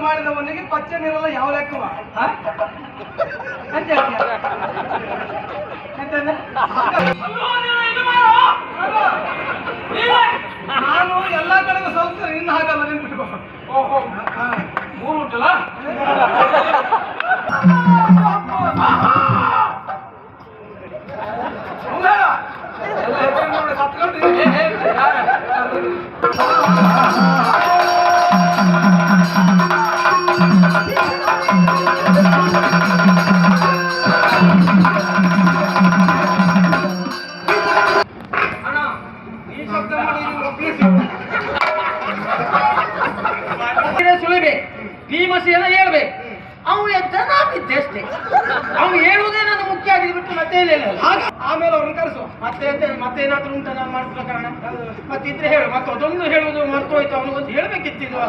ಮಾಡಿದವನಿಗೆ ಪಚ್ಚೆ ನೀರಲ್ಲ ಯಾವ ಲೆಕ್ಕವ ಅಂತ ನಾನು ಎಲ್ಲಾ ಕಡೆಗೂ ಸ್ವಲ್ಪ ಇನ್ನು ಹಾಗಲ್ಲ ನಿಂತ್ಬಿಟ್ಟು ಓಹೋ ಮೂರು ಉಂಟಲ್ಲ ಭೀಮಸೇನ ಹೇಳ್ಬೇಕು ಅವನು ಜನ ಬಿದ್ದಷ್ಟೇ ಅವನು ಹೇಳುವುದೇ ನಾನು ಮುಖ್ಯ ಆಗಿದ್ದು ಬಿಟ್ಟು ಮತ್ತೆ ಆಮೇಲೆ ಅವ್ರನ್ನ ಕರೆಸು ಮತ್ತೇನಾದ್ರೂ ಉಂಟ ನಾನು ಮಾಡಿದ ಕಾರಣ ಮತ್ತಿದ್ರೆ ಹೇಳು ಮತ್ತೆ ಅದೊಂದು ಹೇಳುವುದು ಮರ್ತೋಯ್ತು ಅವನು ಒಂದು ಹೇಳ್ಬೇಕಿತ್ತಿದ್ದು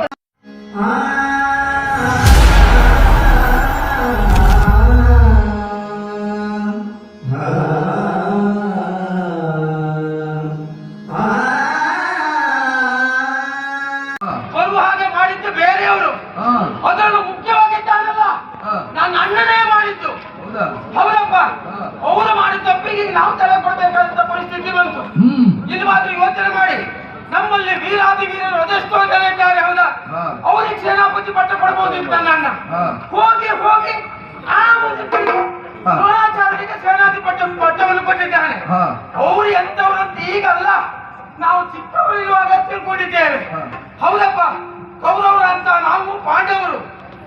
ಬರುವ ಹಾಗೆ ಮಾಡಿದ್ದು ಬೇರೆಯವರು ಅದನ್ನು ಮುಖ್ಯವಾಗಿದ್ದಾನಲ್ಲ ನನ್ನ ಅಣ್ಣನೇ ಮಾಡಿದ್ದು ಹೌದಪ್ಪ ಅವರು ಮಾಡಿದ ತಪ್ಪಿಗೆ ನಾವು ತಲೆ ಕೊಡ್ಬೇಕಾದಂತ ಪರಿಸ್ಥಿತಿ ಬಂತು ಇದು ಮಾತ್ರ ಯೋಚನೆ ಮಾಡಿ ನಮ್ಮಲ್ಲಿ ವೀರಾದಿ ವೀರರು ಅದೆಷ್ಟೋ ಜನ ಇದ್ದಾರೆ ಹೌದಾ ಅವರಿಗೆ ಸೇನಾಪತಿ ಪಟ್ಟ ಕೊಡಬಹುದು ಅಂತ ನನ್ನ ಹೋಗಿ ಹೋಗಿ ಆ ಒಂದು ದ್ರೋಣಾಚಾರ್ಯರಿಗೆ ಪಟ್ಟವನ್ನು ಕೊಟ್ಟಿದ್ದಾನೆ ಅವರು ಎಂತವರಂತ ಈಗಲ್ಲ ನಾವು ಚಿಕ್ಕವರು ಇರುವಾಗ ತಿಳ್ಕೊಂಡಿದ್ದೇವೆ ಹೌದಪ್ಪ ಕೌರವರು ಅಂತ ನಾವು ಪಾಂಡವರು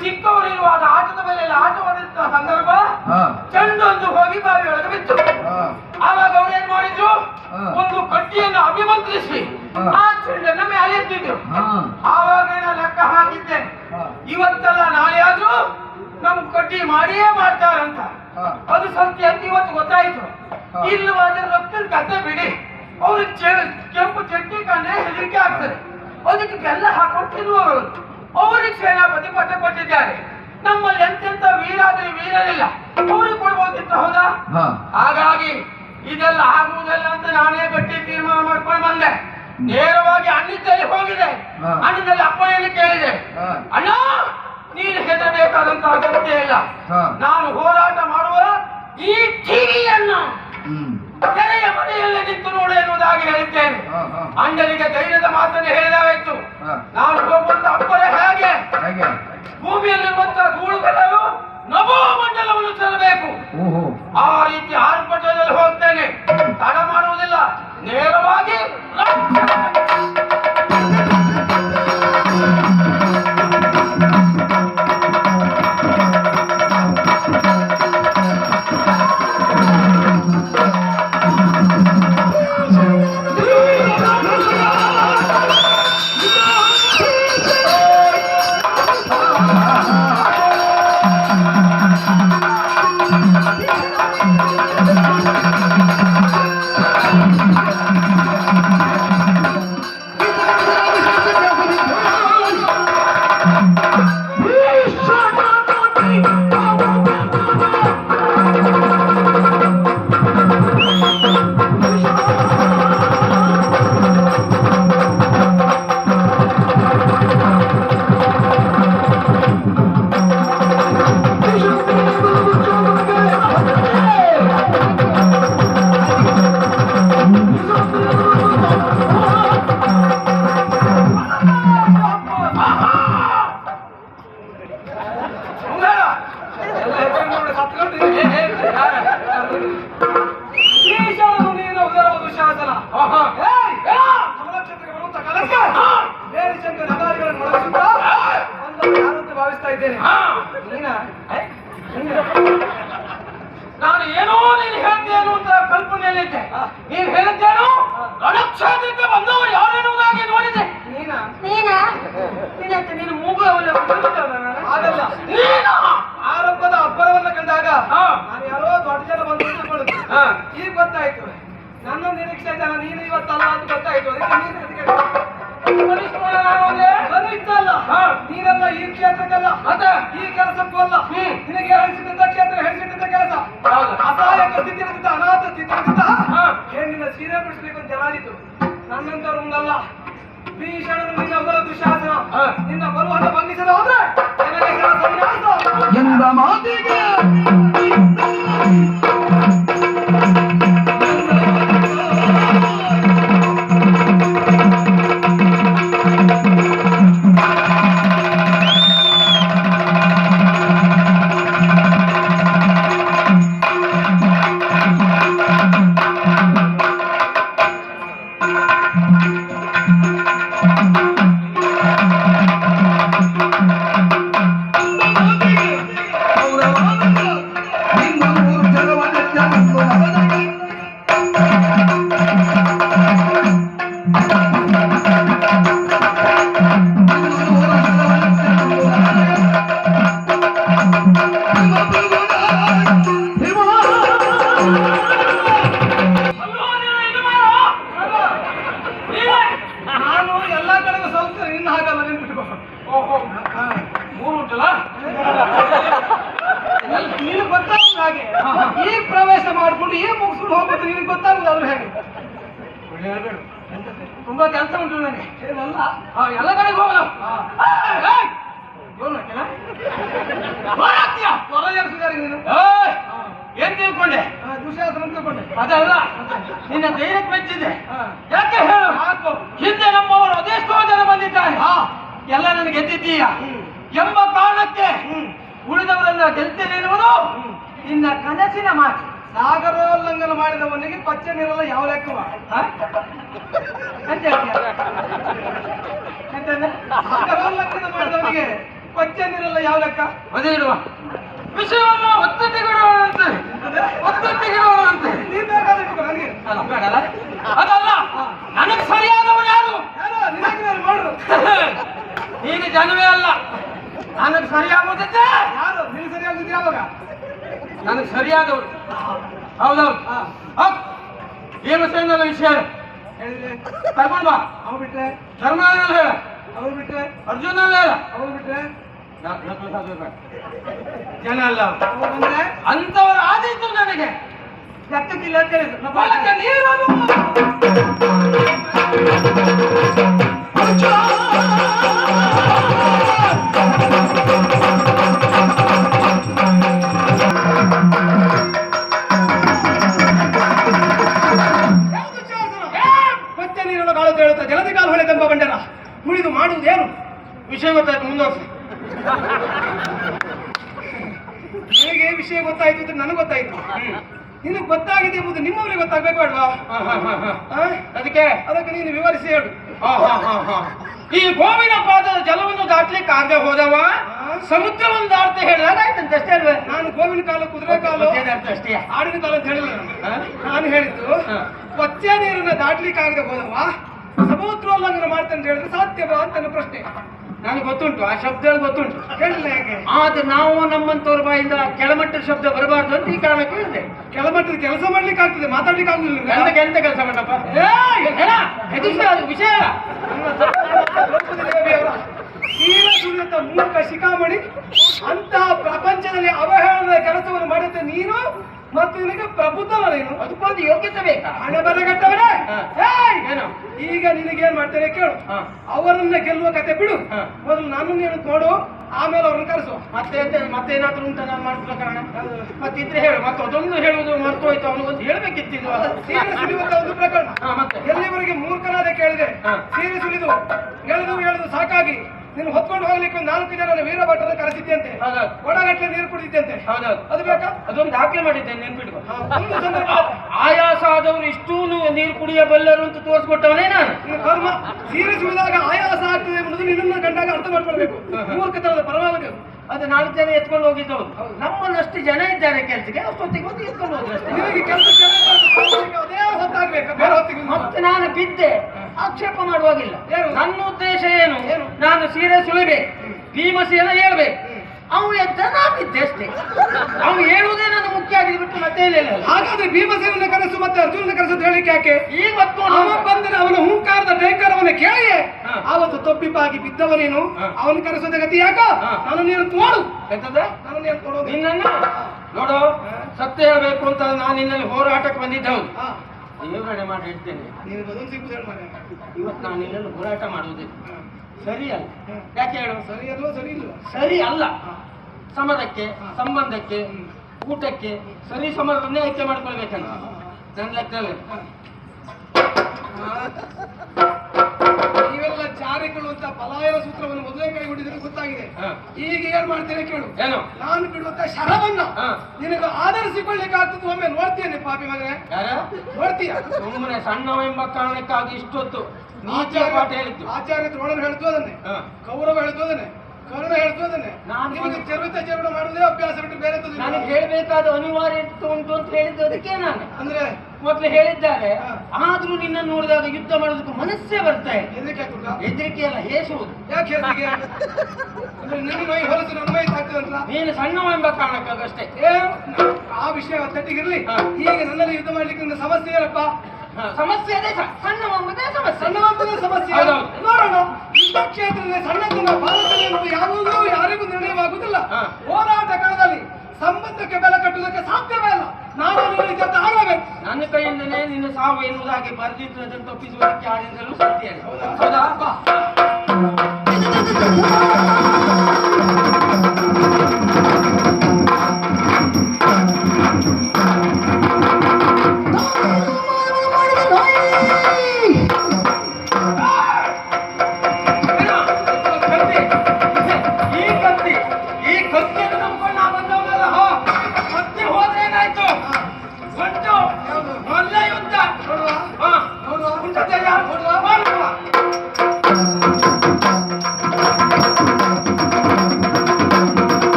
ಚಿಕ್ಕವರು ಇರುವಾಗ ಆಟದ ಮೇಲೆ ಆಟವಾಡಿದ ಸಂದರ್ಭ ಚೆಂಡೊಂದು ಹೋಗಿ ಬಾವಿ ಒಳಗೆ ಬಿತ್ತು ಆವಾಗ ಅವ್ರು ಏನ್ ಮಾಡಿದ್ರು ಒಂದು ಕಡ್ಡಿಯನ್ನು ಅಭಿಮಂತ್ರಿಸಿ ಆ ಚೆಂಡನ್ನ ಮೇಲೆ ಎತ್ತಿದ್ರು ಆವಾಗ ನಾನು ಲೆಕ್ಕ ಹಾಕಿದ್ದೆ ಇವತ್ತಲ್ಲ ನಾಳೆ ಆದ್ರೂ ನಮ್ ಕಡ್ಡಿ ಮಾಡಿಯೇ ಮಾಡ್ತಾರಂತ ಅದು ಸತ್ಯ ಅಂತ ಇವತ್ತು ಗೊತ್ತಾಯ್ತು ಇಲ್ಲವಾದ್ರೆ ರಕ್ತದ ಕತೆ ಬಿಡಿ ಅವ್ರಿಗೆ ಕೆಂಪು ಚಟ್ನಿ ಕಂಡ್ರೆ ಹೆದರಿಕೆ ಆಗ್ತದೆ ಅದಕ್ಕೆ ಬೆಲ್ಲ ಹಾಕೊಂಡು ತಿನ್ನುವವರು ಅವರಿಗೆ ಸೇನಾಪತಿ ಪಟ್ಟ ಕೊಟ್ಟಿದ್ದಾರೆ ನಮ್ಮಲ್ಲಿ ಎಂತೆಂತ ವೀರಾದ್ರೆ ವೀರರಿಲ್ಲ ಅವ್ರಿಗೆ ಕೊಡ್ಬೋದಿತ್ತು ಹೌದಾ ಹಾಗಾಗಿ ಇದೆಲ್ಲ ಆಗುವುದಲ್ಲ ಅಂತ ನಾನೇ ಗಟ್ಟಿ ತೀರ್ಮಾನ ಮಾಡ್ಕೊಂಡು ಬಂದೆ ನೇರವಾಗಿ ಅಣ್ಣಿದ್ದಲ್ಲಿ ಹೋಗಿದೆ ಅಣ್ಣದಲ್ಲಿ ಅಪ್ಪಣೆಯಲ್ಲಿ ಕೇಳಿದೆ ಅಣ್ಣ ನೀನು ಹೆದರಬೇಕಾದಂತ ಅಗತ್ಯ ಇಲ್ಲ ನಾನು ಹೋರಾಟ ಮಾಡುವ ಈ ಟಿವಿಯನ್ನು ತೆರೆಯ ಮನೆಯಲ್ಲೇ ನಿಂತು ನೋಡು ಎನ್ನುವುದಾಗಿ ಹೇಳಿದ್ದೇನೆ ಅಣ್ಣನಿಗೆ ಧೈರ್ಯದ ಮಾತನ್ನು ಹೇಳಿದಾಯಿತು ನಾನು ಹೋಗುವಂತ ಅಪ್ಪರೆ ಹೇಗೆ ಭೂಮಿಯಲ್ಲಿರುವಂತಹ ಧೂಳುಗಳು ನಭೋ ಮಂಡಲವನ್ನು ತರಬೇಕು ಆ ರೀತಿ ಆರ್ಭಟದಲ್ಲಿ ಹೋಗ್ತೇನೆ ತಡ ಮಾಡುವುದಿಲ್ಲ ನೇರವಾಗಿ ಭಾವಿಸ್ತಾ ಇದ್ದೇನೆ ನಾನು ಏನೋ ನೀನು ಹೇಳ್ತೇನು ಅಂತ ಕಲ್ಪನೆಯಲ್ಲಿದ್ದೆ ನೀನು ಹೇಳಿದ್ದೇನು ರಣಕ್ಷೇತ್ರಕ್ಕೆ ಬಂದವರು ಯಾರೆನ್ನುವುದಾಗಿ ನೋಡಿದೆ ನೀನು ಮೂಗು ಆಗಲ್ಲ ಆರಂಭದ ಅಬ್ಬರವನ್ನ ಕಂಡಾಗ ನಾನು ಯಾರೋ ದೊಡ್ಡ ಜನ ಬಂದು ಈಗ ಗೊತ್ತಾಯ್ತು ನನ್ನ ನಿರೀಕ್ಷೆ ಜನ ನೀನು ಇವತ್ತಲ್ಲ ಅಂತ ಗೊತ್ತಾಯ್ತು ನೀನೆಲ್ಲ ಈ ಕ್ಷೇತ್ರಕ್ಕಲ್ಲ ಈ ಕೆಲಸಕ್ಕೂ ಅಲ್ಲ ನಿನಗೆ ಹೇಳಿಸಿದ್ದ ಕ್ಷೇತ್ರ ಹೇಳಿಸಿದ್ದ ಕೆಲಸ ಅಸಹಾಯಕ ಸ್ಥಿತಿಯಿಂದ ಅನಾಥ ಸ್ಥಿತಿಯಿಂದ ಹೆಣ್ಣಿನ ಸೀರೆ ಬಿಡಿಸ್ಬೇಕು ಅಂತ ಜನಾದಿತ್ತು ನನ್ನಂತರು ಮುಂದಲ್ಲ ಭೀಷಣನು ನಿನ್ನ ಬರ ದುಶಾಸನ ನಿನ್ನ ಬರುವಾಗ ಬಂಧಿಸದ ಹೋದ್ರೆ ಮೂರು ಉಂಟಲ್ಲ ನೀನು ಗೊತ್ತಾಗುದು ಹಾಗೆ ಈಗ ಪ್ರವೇಶ ಮಾಡ್ಕೊಂಡು ಈಗ ಮುಗಿಸ್ಕೊಂಡು ಹೋಗ್ಬೇಕು ನಿನಗೆ ಗೊತ್ತಾಗುದು ಅವ್ರು ಹೇಗೆ ಹೇಳ್ಬೇಡ ತುಂಬಾ ಕೆಲಸ ಉಂಟು ನನಗೆ ಏನಲ್ಲ ಎಲ್ಲ ಕಡೆಗೆ ಹೋಗಲ್ಲ ಹೊರ ಏರಿಸಿದಾರೆ ನೀನು ಏನ್ ತಿಳ್ಕೊಂಡೆ ದುಶ್ಯಾಸನ ತಿಳ್ಕೊಂಡೆ ಅದಲ್ಲ ನಿನ್ನ ಧೈರ್ಯಕ್ಕೆ ಮೆಚ್ಚಿದೆ ಯಾಕೆ ಹೇಳು ಹಿಂದೆ ನಮ್ಮವರು ಅದೆಷ್ಟೋ ಜನ ಬಂದಿದ್ದಾರೆ ಎಲ್ಲ ನನಗೆ ಗೆದ್ದಿದ್ದೀಯ ಎಂಬ ಕಾರಣಕ್ಕೆ ಉಳಿದವರನ್ನ ಗೆಲ್ತೇನೆ ಎನ್ನುವುದು ನಿನ್ನ ಕನಸಿನ ಮಾತು. ಸಾಗರೋಲ್ಲಂಘನ ಮಾಡಿದವನಿಗೆ ಪಚ್ಚೆ ನೀರಲ್ಲ ಯಾವ ಲೆಕ್ಕವ ಸಾಗರೋಲ್ಲಂಘನ ಮಾಡಿದವನಿಗೆ ಪಚ್ಚೆ ನೀರಲ್ಲ ಯಾವ ಲೆಕ್ಕ ಅದೇ ಇಡುವ ವಿಷಯವನ್ನು ಒತ್ತಟ್ಟಿಗಿಡುವಂತೆ ಒತ್ತಟ್ಟಿಗಿಡುವಂತೆ ನೀನ್ ಬೇಕಾದ್ರೆ ಇಟ್ಕೊ, ನನಗೆ ಬೇಡಲ್ಲ ಅದಲ್ಲ ನನಗೆ ಸರಿಯಾದವರು ಯಾರು ಯಾರೋ ನಿನಗೆ ಮಾಡು ನೀನು ಜನವೇ ಅಲ್ಲ ನನಗೆ ಸರಿಯಾಗುವುದಿದ್ದೆ ಯಾರು ನೀನು ಸರಿಯಾಗಿದ್ದು ಯಾವಾಗ ನನಗೆ ಸರಿಯಾದವರು ಹೌದೌದು ಭೀಮಸೇನನ ವಿಷಯ ಹೇಳಿದ್ರೆ ಕರ್ಕೊಂಡು ಬಾ ಅವ್ರು ಬಿಟ್ರೆ ಧರ್ಮರಾಜನ ಹೇಳ ಅವ್ರು ಬಿಟ್ರೆ ಅರ್ಜುನ ಹೇಳ ಅವ್ರು ಬಿಟ್ರೆ ಜನ ಅಲ್ಲ ಅವ್ರು ಬಂದ್ರೆ ಅಂತವರ ಆದಿತ್ತು ನನಗೆ ಲೆಕ್ಕಕ್ಕಿಲ್ಲ ಅಂತ ಹೇಳಿದ್ರು ಹೊಲಕ್ಕೆ ನೀರನ್ನು ಪಚ್ಚೆ ನೀರನ್ನು ಕಾಳು ಹೇಳುತ್ತಾ ಜಲದಿ ಕಾಲು ಹೊಳೆದೆಂಬ ಬಂಡನ ಉಳಿದು ಮಾಡುವುದೇನು ವಿಷಯ ಗೊತ್ತಾಯ್ತು ಮುಂದುವರ್ಸಿ ಹೇಗೆ ವಿಷಯ ಗೊತ್ತಾಯ್ತು ಅಂತ ನನಗೆ ಗೊತ್ತಾಯ್ತು ನಿನಗೆ ಗೊತ್ತಾಗಿದೆ ಎಂಬುದು ನಿಮ್ಮವರಿಗೆ ಗೊತ್ತಾಗ್ಬೇಕು ಬೇಡವಾ ಅದಕ್ಕೆ ಅದಕ್ಕೆ ನೀನು ವಿವರಿಸಿ ಹೇಳು ಈ ಗೋವಿನ ಪಾದದ ಜಲವನ್ನು ದಾಟ್ಲಿಕ್ಕೆ ಆಗದೆ ಹೋದವ ಸಮುದ್ರವನ್ನು ದಾಟ್ತಾ ಹೇಳಿದಾಗ ಆಯ್ತಂತೆ ಅಷ್ಟೇ ಅಲ್ವೇ ನಾನು ಗೋವಿನ ಕಾಲು ಕುದುರೆ ಕಾಲು ಅಷ್ಟೇ ಆಡಿನ ಕಾಲು ಅಂತ ಹೇಳಿಲ್ಲ ನಾನು ಹೇಳಿದ್ದು ಪಚ್ಚೆ ನೀರನ್ನ ದಾಟ್ಲಿಕ್ಕೆ ಆಗದೆ ಹೋದವ ಸಮುದ್ರೋಲ್ಲಂಘನ ಮಾಡ್ತಾನೆ ಅಂತ ಹೇಳಿದ್ರೆ ಸಾಧ್ಯವಾ ಅಂತ ನನ್ನ ಪ್ರಶ್ನೆ ನನಗೆ ಗೊತ್ತುಂಟು ಆ ಶಬ್ದಗಳು ಗೊತ್ತುಂಟು ಹೇಳಿಲ್ಲ ಹೇಗೆ ಆದ್ರೆ ನಾವು ನಮ್ಮಂತವ್ರ ಬಾಯಿಂದ ಕೆಳಮಟ್ಟದ ಶಬ್ದ ಬರಬಾರ್ದು ಅಂತ ಈ ಕಾರಣಕ್ಕೆ ಹೇಳಿದೆ ಕೆಳಮಟ್ಟದ ಕೆಲಸ ಮಾಡ್ಲಿಕ್ಕೆ ಆಗ್ತದೆ ಮಾತಾಡ್ಲಿಕ್ಕೆ ಆಗುದಿಲ್ಲ ಎಂತ ಎಂತ ಕೆಲಸ ಮಾಡಪ್ಪ ವಿಷಯ ತೀರ ಸುಳ್ಳಿತ ಮೂರ್ಖ ಶಿಖಾಮಣಿ ಅಂತಹ ಪ್ರಪಂಚದಲ್ಲಿ ಅವಹೇಳನದ ಕೆಲಸವನ್ನು ಮಾಡುತ್ತೆ ನೀನು ಮತ್ತು ನಿನಗೆ ಪ್ರಬುದ್ಧವ ನೀನು ಅದಕ್ಕೊಂದು ಯೋಗ್ಯತೆ ಬೇಕಾ ಹಣೆ ಬರಗಟ್ಟವರೇ ಏನು ಈಗ ನಿನಗೇನ್ ಮಾಡ್ತೇನೆ ಕೇಳು ಅವರನ್ನ ಗೆಲ್ಲುವ ಕತೆ ಬಿಡು ಮೊದಲು ನನ್ನನ್ನು ನೀನು ನೋಡು ಆಮೇಲೆ ಅವ್ರನ್ನ ಕರೆಸು ಮತ್ತೇನಾದ್ರೂ ಉಂಟ ನಾನು ಮಾಡ್ಕೊಳ್ಳೋ ಕಾರಣ ಮತ್ತಿದ್ರೆ ಹೇಳು ಮತ್ತೆ ಅದೊಂದು ಹೇಳುವುದು ಮರ್ತು ಹೋಯ್ತು ಅವನಿಗೊಂದು ಹೇಳ್ಬೇಕಿತ್ತು ಸೀರೆ ಸುಲಿಯುವಂತ ಒಂದು ಪ್ರಕರಣ ಮತ್ತೆ ಎಲ್ಲಿವರೆಗೆ ಮೂರ್ಖನಾದ ಕೇಳಿದೆ ಸೀರೆ ಸುಲಿದು ಎಳೆದು ಸಾಕಾಗಿ ನೀನು ಹೊತ್ಕೊಂಡು ಹೋಗ್ಲಿಕ್ಕೆ ಒಂದು 4 ಜನ ವೀರ ಭಟ್ಟರನ್ನ ಕರೆಸಿದ್ದಂತೆ ಒಡಗಟ್ಟಲೆ ನೀರು ಕುಡಿದಿದ್ದಂತೆ ಅದು ಬೇಕಾ ಅದೊಂದು ದಾಖಲೆ ಮಾಡಿದ್ದೇನೆ ನೆನ್ಪಿಟ್ಕೊ ಒಂದು ಸಂದರ್ಭ ಆಯಾಸ ಆದವರು ಇಷ್ಟೂ ನೀರು ಕುಡಿಯಬಲ್ಲರು ಅಂತ ತೋರಿಸ್ಕೊಟ್ಟವನೇ ನಾನು ನೀನು ಕರ್ಮ ಸೀರೆ ಸುಲಿದಾಗ ಆಯಾಸ ಆಗ್ತದೆ ಎಂಬುದು ನಿನ್ನನ್ನು ಕಂಡಾಗ ಅರ್ಥ ಮಾಡ್ಕೊಳ್ಬೇಕು ಮೂರ್ಖತನದ ಪರವಾಗಿ ಅದು 4 ಜನ ಎತ್ಕೊಂಡು ಹೋಗಿದ್ದವರು ನಮ್ಮನ್ನಷ್ಟು ಜನ ಇದ್ದಾರೆ ಕೆಲಸಕ್ಕೆ ಅಷ್ಟೊತ್ತಿಗೆ ಒಂದು ಎತ್ಕೊಂಡು ಹೋದ್ರು ಅಷ್ಟೇ ನಿನಗೆ ಕೆಲಸ ಅದೇ ಹೊತ್ತಾಗ್ಬೇಕು ಬೇರೆ ಹೊತ್ತಿಗೆ ಮತ್ತೆ ನಾನು ಬಿದ್ದೆ ಆಕ್ಷೇಪ ಮಾಡುವಾಗಿಲ್ಲ ನನ್ನ ಉದ್ದೇಶ ಏನು ನಾನು ಸೀರೆ ಸುಲಿಬೇಕು ಭೀಮಸೇನ ಹೇಳ್ಬೇಕು ಅವನು ಎದ್ದ ನಾ ಬಿದ್ದೆ ಅಷ್ಟೇ ಅವನು ಹೇಳುವುದೇ ನನ್ನ ಮುಖ್ಯ ಆಗಿದೆ ಬಿಟ್ಟು ಮತ್ತೆ ಇಲ್ಲ ಹಾಗಾದ್ರೆ ಭೀಮಸೇನನ್ನ ಕರೆಸು ಮತ್ತೆ ಅರ್ಜುನನ ಕರೆಸು ಹೇಳಿಕ್ಕೆ ಯಾಕೆ ಈಗ ಮತ್ತು ಅವ ಬಂದರೆ ಅವನ ಹುಂಕಾರದ ಡೇಂಕಾರವನ್ನ ಕೇಳಿಯೇ ಆವತ್ತು ತೊಪ್ಪಿಪಾಗಿ ಬಿದ್ದವನೇನು ಅವನು ಕರೆಸೋದ ಗತಿ ಯಾಕ ನಾನು ನೀನು ತೋಡು ಎಂತದ ನಾನು ನೀನು ತೋಡೋದು ನಿನ್ನನ್ನು ನೋಡು ಸತ್ಯ ಹೇಳ್ಬೇಕು ಅಂತ ನಾನು ನಿನ್ನಲ್ಲಿ ಹೋರಾಟಕ್ಕೆ ಬಂದಿದ್ದೆ ಹೌದು ಯೋಗನೆ ಮಾಡಿ ಇಡ್ತೇನೆ ನೀನು ಅದೊಂದು ಸಿಗುದು ಹೇಳ ಮನೆ ಇವತ್ತು ನಾನು ನಿನ್ನನ್ನು ಹೋರಾಟ ಮಾಡುವುದಿಲ್ಲ ಸರಿ ಅಲ್ಲ ಯಾಕೆ ಹೇಳು ಸರಿ ಅಲ್ವೋ ಸರಿ ಇಲ್ವೋ ಸರಿ ಅಲ್ಲ ಸಮರಕ್ಕೆ ಸಂಬಂಧಕ್ಕೆ ಊಟಕ್ಕೆ ಸರಿ ಸಮರವನ್ನೇ ಆಯ್ಕೆ ಮಾಡ್ಕೊಳ್ಬೇಕಂತ ನನ್ನ ಲೆಕ್ಕದಲ್ಲಿ ನೀವೆಲ್ಲ ಜಾರಿಗಳು ಅಂತ ಪಲಾಯನ ಸೂತ್ರವನ್ನು ಮೊದಲೇ ಕೈಗೊಂಡಿದ್ರೆ ಗೊತ್ತಾಗಿದೆ ಈಗ ಏನ್ ಮಾಡ್ತೇನೆ ಕೇಳು ಏನು ನಾನು ಬಿಡುವಂತ ಶರವನ್ನ ನಿನಗೆ ಆಧರಿಸಿಕೊಳ್ಳಿಕ್ಕೆ ಆಗ್ತದೆ ಒಮ್ಮೆ ನೋಡ್ತೇನೆ ಪಾಪಿ ಮಗನೇ ನೋಡ್ತೀಯ ಸುಮ್ಮನೆ ಸಣ್ಣವೆಂಬ ಕಾರಣಕ್ಕಾಗಿ ಇಷ್ಟೊತ್ತು ನೀಚ ಪಾಠ ಹೇಳಿದ್ದು ಆಚಾರ್ಯ ದ್ರೋಣರು ಹೇಳ್ತು ಅದನ್ನೇ ಕೌರವ ಹೇಳ್ತು ಅದನ್ನೇ ಕರ್ಣ ಹೇಳ್ತು ಅದನ್ನೇ ನಿಮಗೆ ಚರುಡ ಮಾಡುವುದೇ ಅಭ್ಯಾಸ ಬಿಟ್ಟು ಬೇರೆ ನನಗೆ ಹೇಳ್ಬೇಕಾದ ಅನಿವಾರ್ಯತೆ ಉಂಟು ಅಂತ ಹೇಳಿದ್ದು ಅದಕ್ಕೆ ನಾನು ಅಂದ್ರೆ ಮೊದಲು ಹೇಳಿದ್ದಾರೆ ಆದ್ರೂ ನಿನ್ನ ನೋಡಿದಾಗ ಯುದ್ಧ ಮಾಡೋದಕ್ಕೆ ಮನಸ್ಸೇ ಬರ್ತಾ ಇದೆ ಹೆದರಿಕೆ ಅಲ್ಲ ಹೇಸುವುದು ಯಾಕೆ ಹೆದರಿಕೆ ಅಂದ್ರೆ ನಿನ್ನ ಮೈ ಹೊಲಸು ನನ್ನ ಮೈ ತಾಗ್ತದಂತ ನೀನು ಸಣ್ಣವೆಂಬ ಕಾರಣಕ್ಕಾಗಷ್ಟೇ ಆ ವಿಷಯ ಒತ್ತಟ್ಟಿಗಿರ್ಲಿ ಈಗ ನನ್ನಲ್ಲಿ ಯುದ್ಧ ಮಾಡ್ಲಿಕ್ಕೆ ನನ್ನ ಸಮಸ್ಯೆ ಏನಪ್ಪ ಸಮಸ್ಯೆ ಅದೇ ಸಣ್ಣವಂಬದೇ ಸಮಸ್ಯೆ ಸಣ್ಣವಂಬದೇ ಸಮಸ್ಯೆ ನೋಡೋಣ ಯುದ್ಧ ಕ್ಷೇತ್ರದಲ್ಲಿ ಸಣ್ಣತನ ಭಾರತದಲ್ಲಿ ಎನ್ನುವುದು ಯಾವುದೂ ಯಾರಿಗೂ ನಿರ್ಣಯವಾಗುವುದಿಲ್ಲ. ಹೋರಾಟ ಕಾಲದಲ್ಲಿ ಸಂಬಂಧಕ್ಕೆ ಬೆಲೆ ಕಟ್ಟುವುದಕ್ಕೆ ಸಾಧ್ಯವೇ ಇಲ್ಲ. ನಾನು ನೀನು ಆಗಬೇಕು. ನನ್ನ ಕೈಯಿಂದಲೇ ನಿನ್ನ ಸಾವು ಎನ್ನುವುದಾಗಿ ಬರೆದಿದ್ದು ಅದನ್ನು ತಪ್ಪಿಸುವುದಕ್ಕೆ ಆಡಿದಲು ಸತ್ಯ. ಹೌದಾ?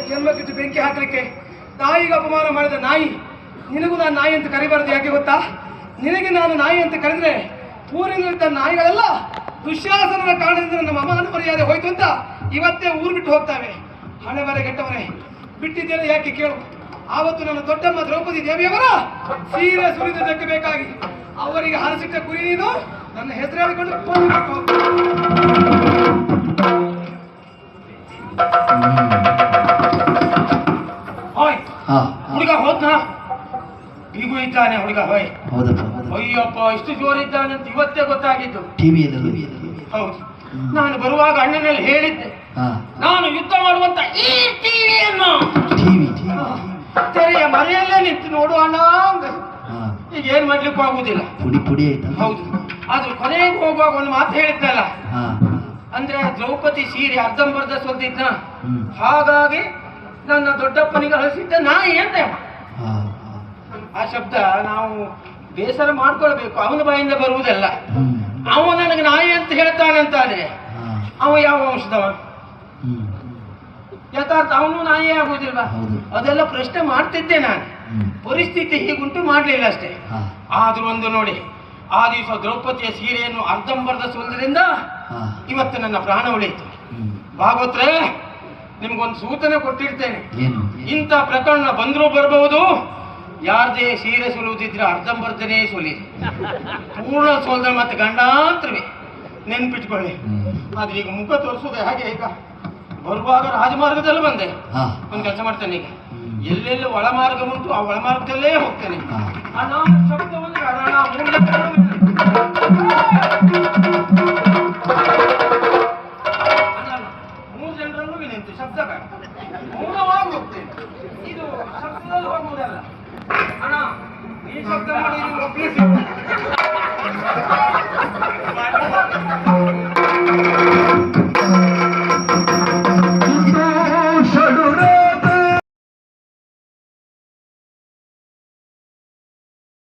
ಜನ್ಮಕ್ಕಿಟ್ಟು ಬೆಂಕಿ ಹಾಕಲಿಕ್ಕೆ ತಾಯಿಗೆ ಅಪಮಾನ ಮಾಡಿದ ನಾಯಿ ನಿನಗೂ ನಾನು ನಾಯಿ ಅಂತ ಕರಿಬಾರದು. ಯಾಕೆ ಗೊತ್ತಾ? ನಿನಗೆ ನಾನು ನಾಯಿ ಅಂತ ಕರೆದ್ರೆ ಊರಿನಲ್ಲಿದ್ದ ನಾಯಿಗಳೆಲ್ಲ ದುಶ್ಯಾಸನದ ಕಾರಣದಿಂದ ನನ್ನ ಮಾನ ಮರ್ಯಾದೆ ಹೋಯ್ತು ಅಂತ ಇವತ್ತೇ ಊರು ಬಿಟ್ಟು ಹೋಗ್ತಾವೆ. ಹಣೆ ಬರೆ ಕೆಟ್ಟವರೇ, ಬಿಟ್ಟಿದ್ದೇನೆ ಯಾಕೆ ಕೇಳು. ಆವತ್ತು ನನ್ನ ದೊಡ್ಡಮ್ಮ ದ್ರೌಪದಿ ದೇವಿಯವರ ಸೀರೆ ಸುರಿದುದಕ್ಕೆ ಬೇಕಾಗಿ ಅವರಿಗೆ ಹರಸಿಟ್ಟ ಕುರಿ ನೀನು ನನ್ನ ಹೆಸರು ಹೇಳಿಕೊಂಡು ಹುಡುಗ ಹೋದ್ನಾ? ಈಗೂ ಇದ್ದಾನೆ ಹುಡುಗ. ಹೋಯ್ ಅಯ್ಯಪ್ಪ, ಇಷ್ಟು ಜೋರಿದ್ದಾನೆ ಅಂತ ಇವತ್ತೇ ಗೊತ್ತಾಗಿದ್ದು. ಹೌದು, ನಾನು ಬರುವಾಗ ಅಣ್ಣನಲ್ಲಿ ಹೇಳಿದ್ದೆ, ನಾನು ಯುದ್ಧ ಮಾಡುವಂತ ಈ ಟಿವಿಯನ್ನು ತೆರೆಯ ಮರೆಯಲ್ಲೇ ನಿಂತು ನೋಡು ಅಣ್ಣ. ಈಗ ಏನ್ ಮಾಡ್ಲಿಕ್ಕೂ ಆಗುದಿಲ್ಲ. ಹೌದು, ಆದ್ರೂ ಕೊನೆಗೆ ಹೋಗುವಾಗ ಒಂದು ಮಾತು ಹೇಳಿದ್ನಲ್ಲ, ಅಂದ್ರೆ ದ್ರೌಪದಿ ಸೀರೆ ಅರ್ಧಂಬರ್ಧ ಸೊದ್ದಿದ್ನ, ಹಾಗಾಗಿ ನನ್ನ ದೊಡ್ಡಪ್ಪನಿಗೆ ಹಸಿದ್ದ ನಾಯಿ ಅಂತ. ಆ ಶಬ್ದ ನಾವು ಬೇಸರ ಮಾಡ್ಕೊಳ್ಬೇಕು, ಅವನ ಬಾಯಿಂದ ಬರುವುದಲ್ಲ. ಅವ ನನಗೆ ನಾಯಿ ಅಂತ ಹೇಳ್ತಾನಂತಾದ್ರೆ ಅವ ಯಾವ ವಂಶದವ? ಯಥಾರ್ಥ ಅವನು ನಾಯಿ ಆಗುವುದಿಲ್ವಾ? ಅದೆಲ್ಲ ಪ್ರಶ್ನೆ ಮಾಡ್ತಿದ್ದೆ ನಾನು. ಪರಿಸ್ಥಿತಿ ಹೀಗುಂಟು ಮಾಡ್ಲಿಲ್ಲ ಅಷ್ಟೇ. ಆದ್ರೂ ಒಂದು ನೋಡಿ, ಆ ದಿವಸ ದ್ರೌಪದಿಯ ಸೀರೆಯನ್ನು ಅರ್ಧಂಬರ್ಧ ಸುಲಿದ್ರಿಂದ ಇವತ್ತು ನನ್ನ ಪ್ರಾಣ ಉಳಿಯಿತು. ಭಾಗವತ್ರೆ, ನಿಮ್ಗೊಂದು ಸೂಚನೆ ಕೊಟ್ಟಿರ್ತೇನೆ. ಇಂಥ ಪ್ರಕರಣ ಬಂದರೂ ಬರಬಹುದು. ಯಾರದೇ ಸೀರೆ ಸುಲಿಯುವುದಿದ್ರೆ ಅರ್ಧಂಬರ್ಧನೇ ಸುಲಿರಿ, ಪೂರ್ಣ ಸೋಲ್ದ ಮತ್ತೆ ಗಂಡಾಂತರವೇ. ನೆನ್ಪಿಟ್ಕೊಳ್ಳಿ. ಆದ್ರೆ ಈಗ ಮುಖ ತೋರಿಸೋದು ಹಾಗೆ. ಈಗ ಬರುವಾಗ ರಾಜಮಾರ್ಗದಲ್ಲಿ ಬಂದೆ. ಒಂದು ಕೆಲಸ ಮಾಡ್ತೇನೆ, ಈಗ ಎಲ್ಲೆಲ್ಲಿ ಒಳಮಾರ್ಗ ಉಂಟು ಆ ಒಳಮಾರ್ಗದಲ್ಲೇ ಹೋಗ್ತೇನೆ. ಶಬ್ದವನ್ನು ಮೂರು ಜನರಲ್ಲೂ ವಿನಂತಿ, ಶಬ್ದ ಬೇಡ, ಮೌನವಾಗಿ ಹೋಗ್ತೇನೆ. ಇದು ಶಬ್ದದಲ್ಲಿ ಹೋಗುವುದಲ್ಲ ಅಣ್ಣ. ಈ ಶಬ್ದ ಮಾಡಿ ಒಪ್ಪಿಸಿ